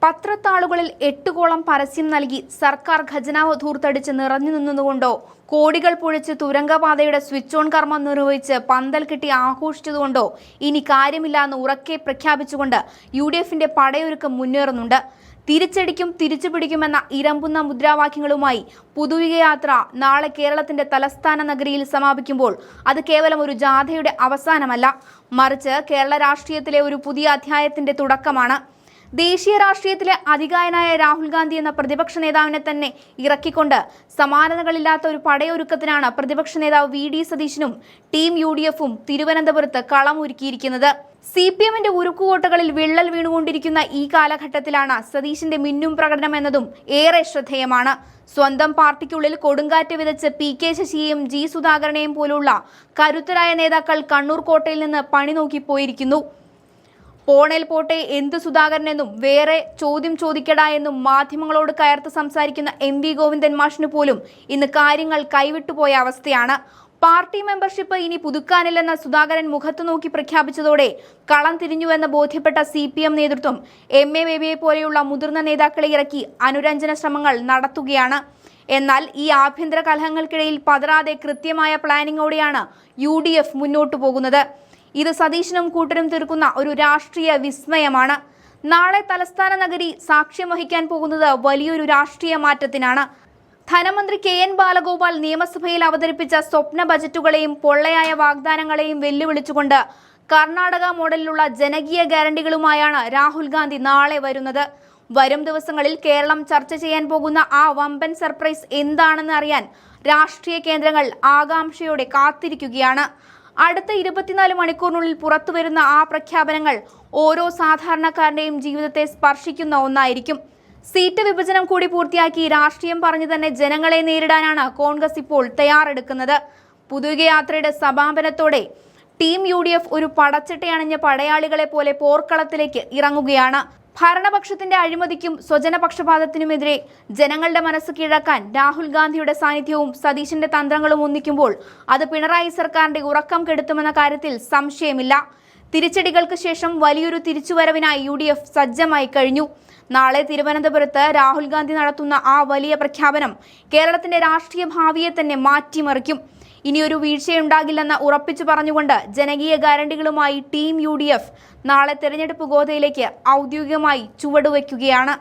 പത്രത്താളുകളിൽ 8 column പരസ്യം നൽകി സർക്കാർ ഖജനാവ് ധൂർത്തടിച്ച് നിറഞ്ഞു നിന്നതുകൊണ്ടോ കോടികൾ പൊഴിച്ച് തുരങ്കപാതയുടെ സ്വിച്ച് ഓൺ കർമ്മം നിർവഹിച്ച് പന്തൽ കെട്ടി ആഘോഷിച്ചതുകൊണ്ടോ ഇനി കാര്യമില്ല എന്ന് ഉറക്കെ പ്രഖ്യാപിച്ചുകൊണ്ട് UDFന്റെ പടയൊരുക്കം മുന്നേറുന്നുണ്ട്. തിരിച്ചടിക്കും തിരിച്ചുപിടിക്കുമെന്ന ഇരമ്പുന്ന മുദ്രാവാക്യങ്ങളുമായി പുതുയുഗയാത്ര നാളെ കേരളത്തിന്റെ തലസ്ഥാന നഗരിയിൽ സമാപിക്കുമ്പോൾ അത് കേവലം ഒരു ജാഥയുടെ അവസാനമല്ല, മറിച്ച് കേരള രാഷ്ട്രീയത്തിലെ ഒരു പുതിയ അധ്യായത്തിന്റെ തുടക്കമാണ്. ദേശീയ രാഷ്ട്രീയത്തിലെ അതികായനായ രാഹുൽ ഗാന്ധി എന്ന പ്രതിപക്ഷ നേതാവിനെ തന്നെ ഇറക്കിക്കൊണ്ട് സമാനതകളില്ലാത്ത ഒരു പടയൊരുക്കത്തിനാണ് പ്രതിപക്ഷ നേതാവ് VD സതീശനും ടീം UDFും തിരുവനന്തപുരത്ത് കളമൊരുക്കിയിരിക്കുന്നത്. CPMന്റെ ഉരുക്കുകോട്ടകളിൽ വിള്ളൽ വീണുകൊണ്ടിരിക്കുന്ന ഈ കാലഘട്ടത്തിലാണ് സതീശന്റെ മിന്നും പ്രകടനം എന്നതും ഏറെ ശ്രദ്ധേയമാണ്. സ്വന്തം പാർട്ടിക്കുള്ളിൽ കൊടുങ്കാറ്റ് വിതച്ച് PK ശശിയെയും G സുധാകരനെയും പോലുള്ള കരുത്തരായ നേതാക്കൾ കണ്ണൂർ കോട്ടയിൽ നിന്ന് പണി നോക്കിപ്പോയിരിക്കുന്നു. പോണേൽ പോട്ടെ എന്ത് സുധാകരനെന്നും വേറെ ചോദ്യം ചോദിക്കടാ എന്നും മാധ്യമങ്ങളോട് കയർത്ത് സംസാരിക്കുന്ന MV ഗോവിന്ദൻ മാഷിന് പോലും ഇന്ന് കാര്യങ്ങൾ കൈവിട്ടുപോയ അവസ്ഥയാണ്. പാർട്ടി മെമ്പർഷിപ്പ് ഇനി പുതുക്കാനില്ലെന്ന സുധാകരൻ മുഖത്തു നോക്കി പ്രഖ്യാപിച്ചതോടെ കളം തിരിഞ്ഞുവെന്ന് ബോധ്യപ്പെട്ട CPM നേതൃത്വം MA ബേബിയെ പോലെയുള്ള മുതിർന്ന നേതാക്കളെ ഇറക്കി അനുരഞ്ജന ശ്രമങ്ങൾ നടത്തുകയാണ്. എന്നാൽ ഈ ആഭ്യന്തര കലഹങ്ങൾക്കിടയിൽ പതറാതെ കൃത്യമായ പ്ലാനിങ്ങോടെയാണ് UDF മുന്നോട്ടു പോകുന്നത്. ഇത് സതീശനും കൂട്ടരും തീർക്കുന്ന ഒരു രാഷ്ട്രീയ വിസ്മയമാണ്. നാളെ തലസ്ഥാന നഗരി സാക്ഷ്യം വഹിക്കാൻ പോകുന്നത് വലിയൊരു രാഷ്ട്രീയ മാറ്റത്തിനാണ്. ധനമന്ത്രി KN ബാലഗോപാൽ നിയമസഭയിൽ അവതരിപ്പിച്ച സ്വപ്ന ബജറ്റുകളെയും പൊള്ളയായ വാഗ്ദാനങ്ങളെയും വെല്ലുവിളിച്ചുകൊണ്ട് കർണാടക മോഡലിലുള്ള ജനകീയ ഗ്യാരണ്ടികളുമായാണ് രാഹുൽ ഗാന്ധി നാളെ വരുന്നത്. വരും ദിവസങ്ങളിൽ കേരളം ചർച്ച ചെയ്യാൻ പോകുന്ന ആ വമ്പൻ സർപ്രൈസ് എന്താണെന്ന് അറിയാൻ രാഷ്ട്രീയ കേന്ദ്രങ്ങൾ ആകാംക്ഷയോടെ കാത്തിരിക്കുകയാണ്. അടുത്ത 24 മണിക്കൂറിനുള്ളിൽ പുറത്തുവരുന്ന ആ പ്രഖ്യാപനങ്ങൾ ഓരോ സാധാരണക്കാരന്റെയും ജീവിതത്തെ സ്പർശിക്കുന്ന ഒന്നായിരിക്കും. സീറ്റ് വിഭജനം കൂടി പൂർത്തിയാക്കി രാഷ്ട്രീയം പറഞ്ഞു തന്നെ ജനങ്ങളെ നേരിടാനാണ് കോൺഗ്രസ് ഇപ്പോൾ തയ്യാറെടുക്കുന്നത്. പുതുയുഗയാത്രയുടെ സമാപനത്തോടെ ടീം UDF ഒരു പടച്ചട്ടയണിഞ്ഞ പടയാളികളെ പോലെ പോർക്കളത്തിലേക്ക് ഇറങ്ങുകയാണ്. ഭരണപക്ഷത്തിന്റെ അഴിമതിക്കും സ്വജനപക്ഷപാതത്തിനുമെതിരെ ജനങ്ങളുടെ മനസ്സ് കീഴടക്കാൻ രാഹുൽ ഗാന്ധിയുടെ സാന്നിധ്യവും സതീശന്റെ തന്ത്രങ്ങളും ഒന്നിക്കുമ്പോൾ അത് പിണറായി സർക്കാരിന്റെ ഉറക്കം കെടുത്തുമെന്ന കാര്യത്തിൽ സംശയമില്ല. തിരിച്ചടികൾക്ക് ശേഷം വലിയൊരു തിരിച്ചുവരവിനായി UDF സജ്ജമായി കഴിഞ്ഞു. നാളെ തിരുവനന്തപുരത്ത് രാഹുൽ ഗാന്ധി നടത്തുന്ന ആ വലിയ പ്രഖ്യാപനം കേരളത്തിന്റെ രാഷ്ട്രീയ ഭാവിയെ തന്നെ മാറ്റിമറിക്കും. ഇനിയൊരു വീഴ്ചയുണ്ടാകില്ലെന്ന് ഉറപ്പിച്ചു പറഞ്ഞുകൊണ്ട് ജനകീയ ഗ്യാരണ്ടികളുമായി ടീം UDF നാളെ തെരഞ്ഞെടുപ്പ് ഗോതയിലേക്ക് ഔദ്യോഗികമായി ചുവടുവെക്കുകയാണ്.